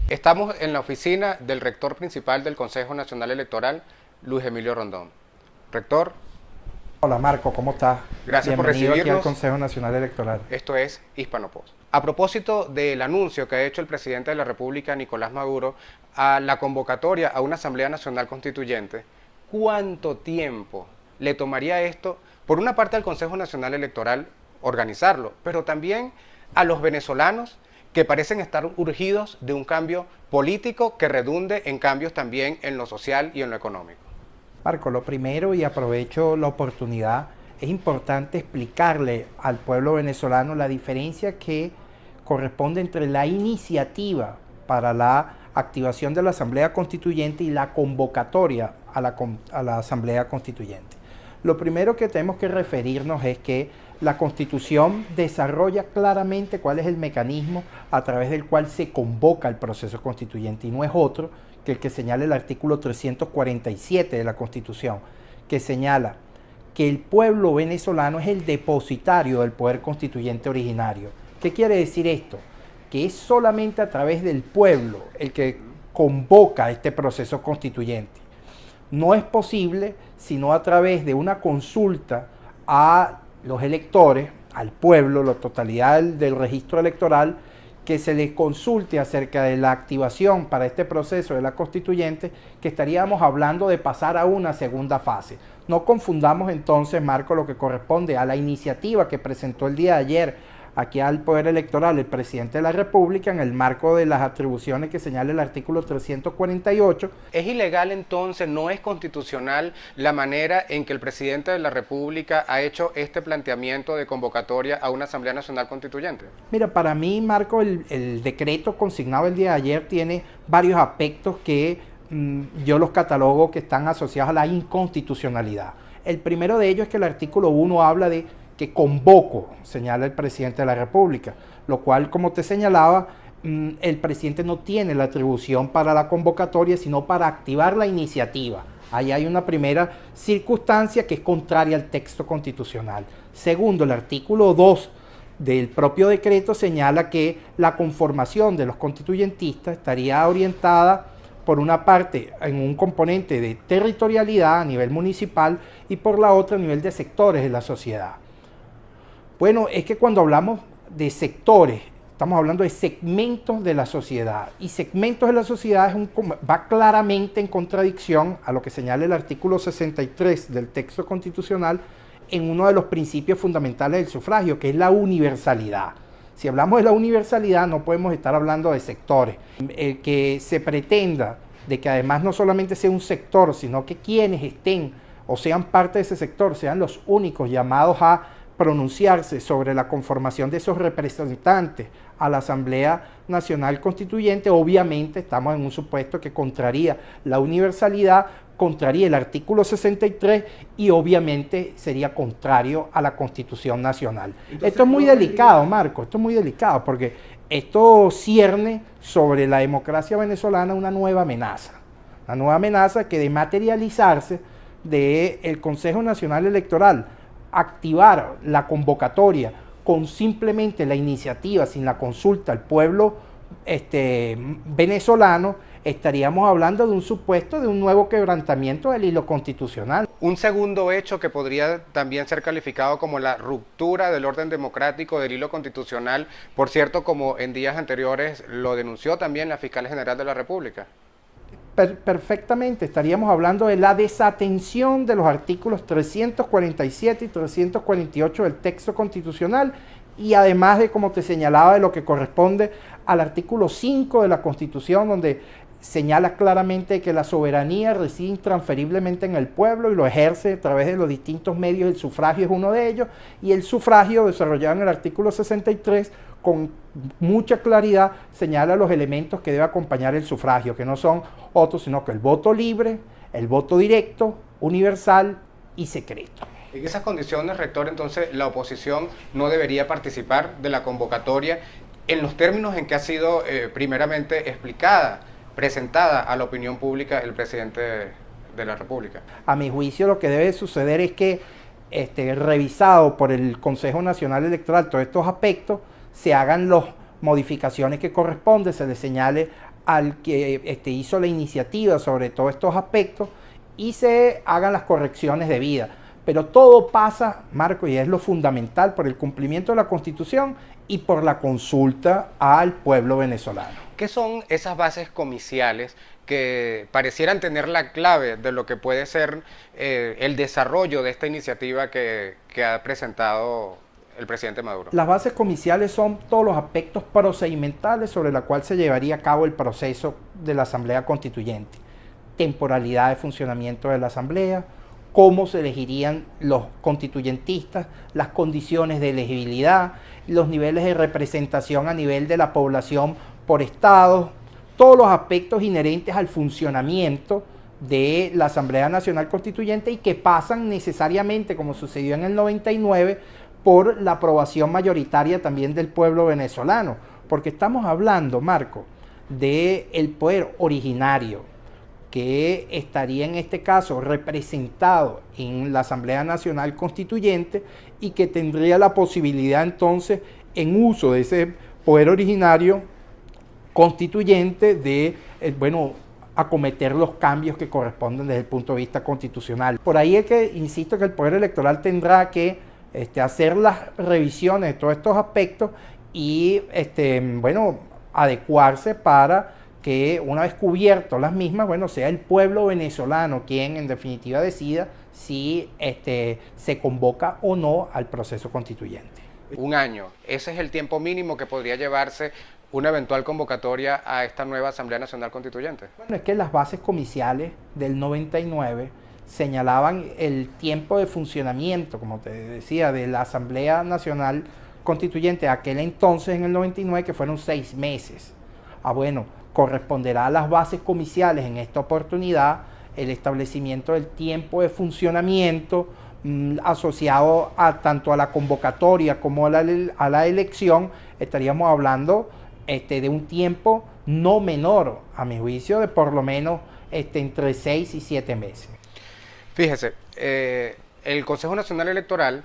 Estamos en la oficina del rector principal del Consejo Nacional Electoral, Luis Emilio Rondón. Rector. Hola Marco, ¿cómo estás? Gracias por Bienvenido recibirnos. aquí al Consejo Nacional Electoral. Esto es Hispanopost. A propósito del anuncio que ha hecho el presidente de la República, Nicolás Maduro, a la convocatoria a una Asamblea Nacional Constituyente, ¿cuánto tiempo le tomaría esto, por una parte al Consejo Nacional Electoral, organizarlo, pero también a los venezolanos que parecen estar urgidos de un cambio político que redunde en cambios también en lo social y en lo económico? Marco, lo primero, y aprovecho la oportunidad, es importante explicarle al pueblo venezolano la diferencia que corresponde entre la iniciativa para la activación de la Asamblea Constituyente y la convocatoria a la Asamblea Constituyente. Lo primero que tenemos que referirnos es que la Constitución desarrolla claramente cuál es el mecanismo a través del cual se convoca el proceso constituyente, y no es otro que el que señala el artículo 347 de la Constitución, que señala que el pueblo venezolano es el depositario del poder constituyente originario. ¿Qué quiere decir esto? Que es solamente a través del pueblo el que convoca este proceso constituyente. No es posible sino a través de una consulta a los electores, al pueblo, la totalidad del registro electoral, que se les consulte acerca de la activación para este proceso de la constituyente, que estaríamos hablando de pasar a una segunda fase. No confundamos entonces, Marco, lo que corresponde a la iniciativa que presentó el día de ayer aquí al Poder Electoral el presidente de la República en el marco de las atribuciones que señala el artículo 348. ¿Es ilegal entonces, no es constitucional la manera en que el presidente de la República ha hecho este planteamiento de convocatoria a una Asamblea Nacional Constituyente? Mira, para mí, Marco, el decreto consignado el día de ayer tiene varios aspectos que yo los catalogo que están asociados a la inconstitucionalidad. El primero de ellos es que el artículo 1 habla de que convoco, señala el presidente de la República, lo cual, como te señalaba, el presidente no tiene la atribución para la convocatoria, sino para activar la iniciativa. Ahí hay una primera circunstancia que es contraria al texto constitucional. Segundo, el artículo 2 del propio decreto señala que la conformación de los constituyentistas estaría orientada por una parte en un componente de territorialidad a nivel municipal y por la otra a nivel de sectores de la sociedad. Bueno, es que cuando hablamos de sectores, estamos hablando de segmentos de la sociedad, y segmentos de la sociedad va claramente en contradicción a lo que señala el artículo 63 del texto constitucional en uno de los principios fundamentales del sufragio, que es la universalidad. Si hablamos de la universalidad, no podemos estar hablando de sectores. El que se pretenda de que además no solamente sea un sector, sino que quienes estén o sean parte de ese sector sean los únicos llamados a pronunciarse sobre la conformación de esos representantes a la Asamblea Nacional Constituyente, obviamente estamos en un supuesto que contraría la universalidad, contraría el artículo 63 y obviamente sería contrario a la Constitución Nacional. Entonces, esto es muy delicado, Marco, esto es muy delicado porque esto cierne sobre la democracia venezolana una nueva amenaza que de materializarse del Consejo Nacional Electoral, activar la convocatoria con simplemente la iniciativa, sin la consulta al pueblo venezolano, estaríamos hablando de un supuesto de un nuevo quebrantamiento del hilo constitucional. Un segundo hecho que podría también ser calificado como la ruptura del orden democrático del hilo constitucional, por cierto, como en días anteriores lo denunció también la Fiscal General de la República. Perfectamente, estaríamos hablando de la desatención de los artículos 347 y 348 del texto constitucional, y además de, como te señalaba, de lo que corresponde al artículo 5 de la Constitución, donde señala claramente que la soberanía reside intransferiblemente en el pueblo y lo ejerce a través de los distintos medios. El sufragio es uno de ellos, y el sufragio, desarrollado en el artículo 63, con mucha claridad señala los elementos que debe acompañar el sufragio, que no son otros sino que el voto libre, el voto directo, universal y secreto. En esas condiciones, rector, entonces la oposición no debería participar de la convocatoria en los términos en que ha sido primeramente explicada, presentada a la opinión pública el presidente de la República. A mi juicio, lo que debe suceder es que, revisado por el Consejo Nacional Electoral todos estos aspectos, se hagan las modificaciones que corresponden, se le señale al que hizo la iniciativa sobre todos estos aspectos y se hagan las correcciones debidas. Pero todo pasa, Marco, y es lo fundamental, por el cumplimiento de la Constitución y por la consulta al pueblo venezolano. ¿Qué son esas bases comiciales que parecieran tener la clave de lo que puede ser el desarrollo de esta iniciativa que ha presentado el presidente Maduro? Las bases comiciales son todos los aspectos procedimentales sobre los cuales se llevaría a cabo el proceso de la Asamblea Constituyente. Temporalidad de funcionamiento de la Asamblea, cómo se elegirían los constituyentistas, las condiciones de elegibilidad, los niveles de representación a nivel de la población por estados, todos los aspectos inherentes al funcionamiento de la Asamblea Nacional Constituyente y que pasan necesariamente, como sucedió en el 99, por la aprobación mayoritaria también del pueblo venezolano. Porque estamos hablando, Marco, del poder originario, que estaría en este caso representado en la Asamblea Nacional Constituyente y que tendría la posibilidad entonces, en uso de ese poder originario constituyente, de acometer los cambios que corresponden desde el punto de vista constitucional. Por ahí es que, insisto, que el poder electoral tendrá que hacer las revisiones de todos estos aspectos y adecuarse para que, una vez cubierto las mismas, sea el pueblo venezolano quien en definitiva decida si se convoca o no al proceso constituyente. Un año, ese es el tiempo mínimo que podría llevarse una eventual convocatoria a esta nueva Asamblea Nacional Constituyente. Bueno, es que las bases comiciales del 99 señalaban el tiempo de funcionamiento, como te decía, de la Asamblea Nacional Constituyente aquel entonces, en el 99, que fueron 6 meses. Corresponderá a las bases comiciales en esta oportunidad el establecimiento del tiempo de funcionamiento asociado tanto a la convocatoria como a la elección. Estaríamos hablando de un tiempo no menor, a mi juicio, de por lo menos entre 6 y 7 meses. Fíjese, el Consejo Nacional Electoral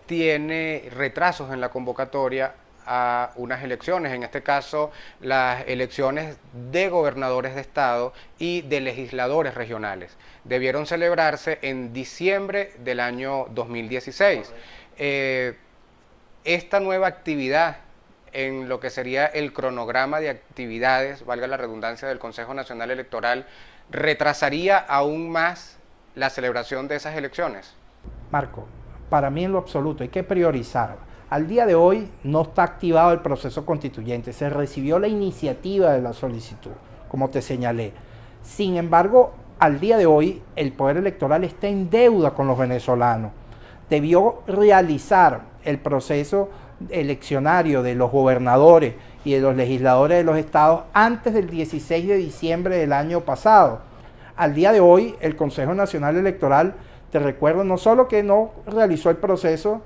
tiene retrasos en la convocatoria a unas elecciones, en este caso las elecciones de gobernadores de estado y de legisladores regionales. Debieron celebrarse en diciembre del año 2016. Esta nueva actividad en lo que sería el cronograma de actividades, valga la redundancia, del Consejo Nacional Electoral, ¿retrasaría aún más la celebración de esas elecciones? Marco, para mí en lo absoluto hay que priorizar. Al día de hoy no está activado el proceso constituyente, se recibió la iniciativa de la solicitud, como te señalé. Sin embargo, al día de hoy el poder electoral está en deuda con los venezolanos. Debió realizar el proceso eleccionario de los gobernadores y de los legisladores de los estados antes del 16 de diciembre del año pasado. Al día de hoy el Consejo Nacional Electoral, te recuerdo, no solo que no realizó el proceso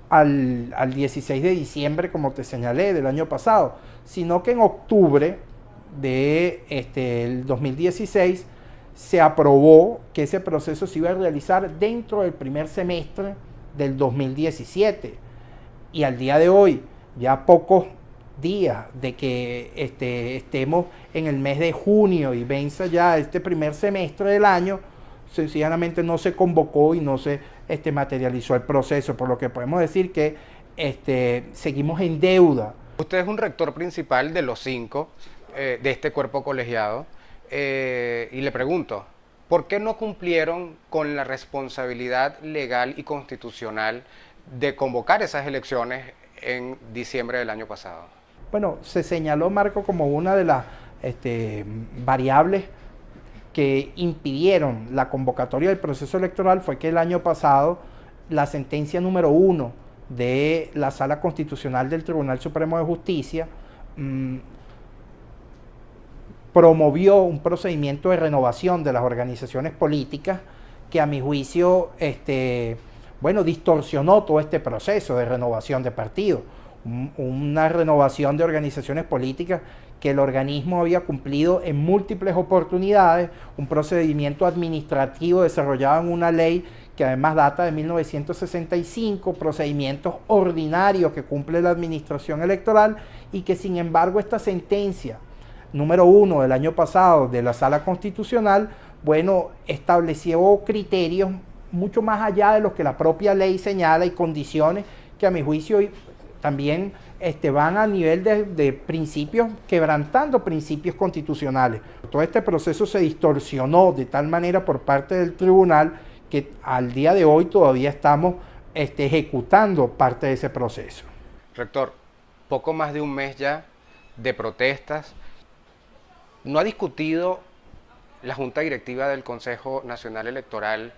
al 16 de diciembre, como te señalé, del año pasado, sino que en octubre del 2016 se aprobó que ese proceso se iba a realizar dentro del primer semestre del 2017. Y al día de hoy, ya pocos días de que estemos en el mes de junio y venza ya este primer semestre del año, sencillamente no se convocó y no se materializó el proceso, por lo que podemos decir que seguimos en deuda. Usted es un rector principal de los 5 de este cuerpo colegiado y le pregunto, ¿por qué no cumplieron con la responsabilidad legal y constitucional de convocar esas elecciones en diciembre del año pasado? Bueno, se señaló, Marco, como una de las variables que impidieron la convocatoria del proceso electoral fue que el año pasado la sentencia número 1 de la Sala Constitucional del Tribunal Supremo de Justicia promovió un procedimiento de renovación de las organizaciones políticas que, a mi juicio, distorsionó todo este proceso de renovación de partidos. Una renovación de organizaciones políticas que el organismo había cumplido en múltiples oportunidades, un procedimiento administrativo desarrollado en una ley que además data de 1965, procedimientos ordinarios que cumple la administración electoral y que, sin embargo, esta sentencia número 1 del año pasado de la Sala Constitucional, bueno, estableció criterios mucho más allá de lo que la propia ley señala y condiciones que a mi juicio también van a nivel de principios, quebrantando principios constitucionales. Todo este proceso se distorsionó de tal manera por parte del tribunal que al día de hoy todavía estamos ejecutando parte de ese proceso. Rector, poco más de un mes ya de protestas. ¿No ha discutido la Junta Directiva del Consejo Nacional Electoral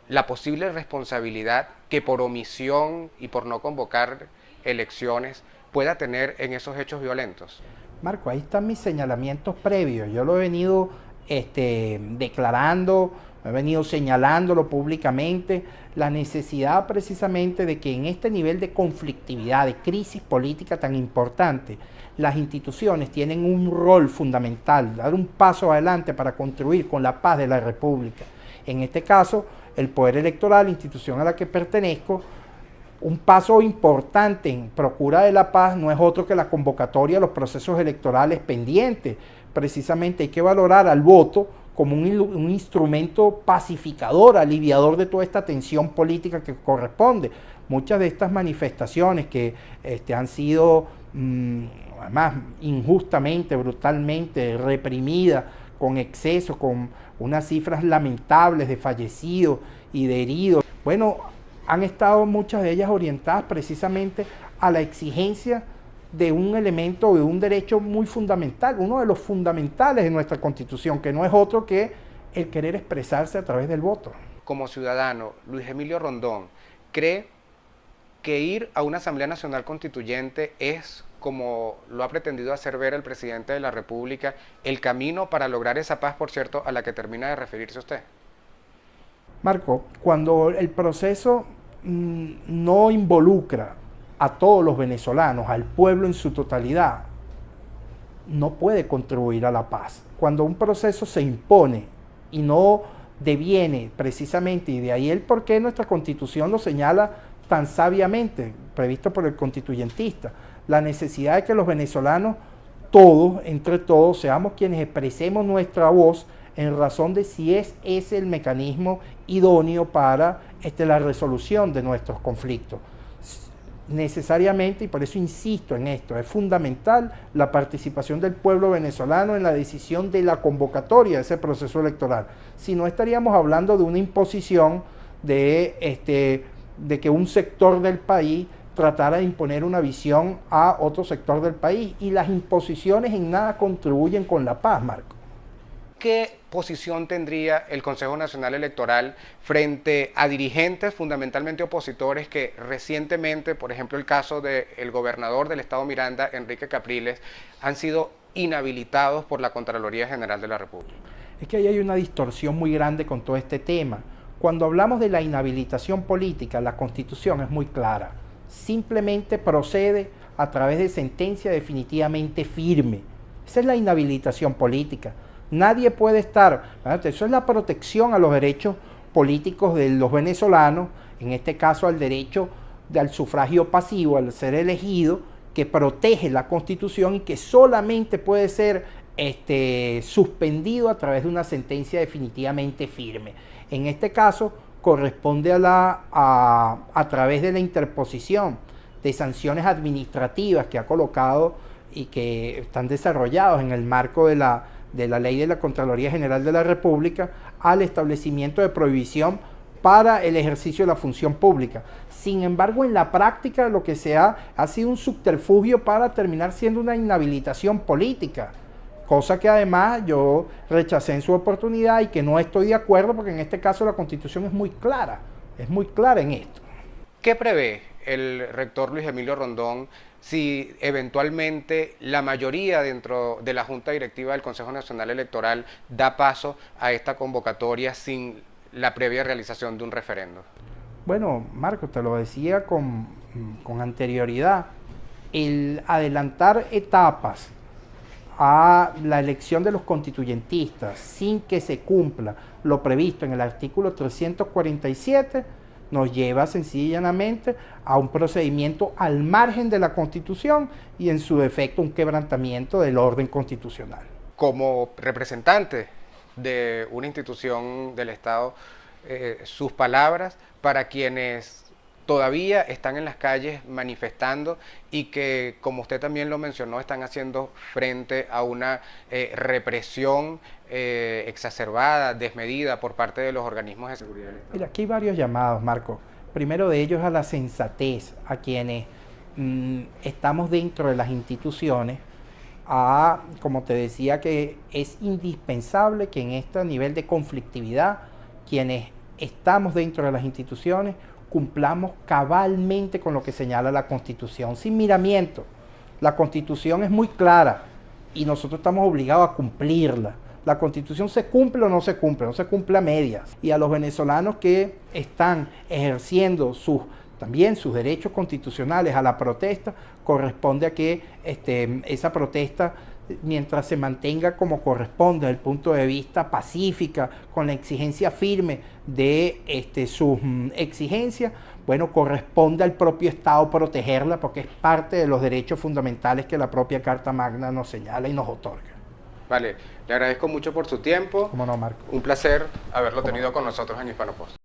la posible responsabilidad que por omisión y por no convocar elecciones pueda tener en esos hechos violentos? Marco, ahí están mis señalamientos previos. Yo lo he venido declarando, he venido señalándolo públicamente, la necesidad precisamente de que en este nivel de conflictividad, de crisis política tan importante, las instituciones tienen un rol fundamental, dar un paso adelante para contribuir con la paz de la República. En este caso, el Poder Electoral, institución a la que pertenezco, un paso importante en procura de la paz no es otro que la convocatoria a los procesos electorales pendientes. Precisamente hay que valorar al voto como un instrumento pacificador, aliviador de toda esta tensión política que corresponde. Muchas de estas manifestaciones que han sido además injustamente, brutalmente reprimidas, con exceso, con unas cifras lamentables de fallecidos y de heridos, bueno, han estado muchas de ellas orientadas precisamente a la exigencia de un elemento, de un derecho muy fundamental, uno de los fundamentales de nuestra Constitución, que no es otro que el querer expresarse a través del voto. Como ciudadano, Luis Emilio Rondón, ¿cree que ir a una Asamblea Nacional Constituyente es, como lo ha pretendido hacer ver el presidente de la República, el camino para lograr esa paz, por cierto, a la que termina de referirse usted? Marco, cuando el proceso no involucra a todos los venezolanos, al pueblo en su totalidad, no puede contribuir a la paz. Cuando un proceso se impone y no deviene precisamente, y de ahí el por qué nuestra Constitución lo señala tan sabiamente, previsto por el constituyentista, la necesidad de que los venezolanos, todos, entre todos, seamos quienes expresemos nuestra voz en razón de si es ese el mecanismo idóneo para la resolución de nuestros conflictos. Necesariamente, y por eso insisto en esto, es fundamental la participación del pueblo venezolano en la decisión de la convocatoria de ese proceso electoral. Si no, estaríamos hablando de una imposición de que un sector del país tratara de imponer una visión a otro sector del país, y las imposiciones en nada contribuyen con la paz, Marco. ¿Qué posición tendría el Consejo Nacional Electoral frente a dirigentes fundamentalmente opositores que recientemente, por ejemplo el caso del gobernador del estado Miranda, Enrique Capriles, han sido inhabilitados por la Contraloría General de la República? Es que ahí hay una distorsión muy grande con todo este tema. Cuando hablamos de la inhabilitación política, la Constitución es muy clara. Simplemente procede a través de sentencia definitivamente firme. Esa es la inhabilitación política. Nadie puede estar, eso es la protección a los derechos políticos de los venezolanos, en este caso al derecho al sufragio pasivo, al ser elegido, que protege la Constitución y que solamente puede ser suspendido a través de una sentencia definitivamente firme. En este caso corresponde a través de la interposición de sanciones administrativas que ha colocado y que están desarrollados en el marco de la ley de la Contraloría General de la República, al establecimiento de prohibición para el ejercicio de la función pública. Sin embargo, en la práctica lo que ha sido un subterfugio para terminar siendo una inhabilitación política, cosa que además yo rechacé en su oportunidad y que no estoy de acuerdo, porque en este caso la Constitución es muy clara en esto. ¿Qué prevé el rector Luis Emilio Rondón si eventualmente la mayoría dentro de la Junta Directiva del Consejo Nacional Electoral da paso a esta convocatoria sin la previa realización de un referendo? Bueno, Marco, te lo decía con anterioridad, el adelantar etapas a la elección de los constituyentistas sin que se cumpla lo previsto en el artículo 347 nos lleva sencillamente a un procedimiento al margen de la Constitución y en su defecto un quebrantamiento del orden constitucional. Como representante de una institución del Estado, sus palabras para quienes todavía están en las calles manifestando y que, como usted también lo mencionó, están haciendo frente a una represión exacerbada, desmedida por parte de los organismos de seguridad del Estado. Mira, aquí hay varios llamados, Marco. Primero de ellos a la sensatez, a quienes estamos dentro de las instituciones, como te decía, que es indispensable que en este nivel de conflictividad, quienes estamos dentro de las instituciones, cumplamos cabalmente con lo que señala la Constitución, sin miramiento. La Constitución es muy clara y nosotros estamos obligados a cumplirla. La Constitución se cumple o no se cumple, no se cumple a medias. Y a los venezolanos que están ejerciendo también sus derechos constitucionales a la protesta, corresponde a que esa protesta, mientras se mantenga como corresponde desde el punto de vista pacífica, con la exigencia firme de sus exigencias, bueno, corresponde al propio Estado protegerla porque es parte de los derechos fundamentales que la propia Carta Magna nos señala y nos otorga. Vale, le agradezco mucho por su tiempo. ¿Cómo no, Marco? Un placer haberlo tenido con nosotros en Hispano Post.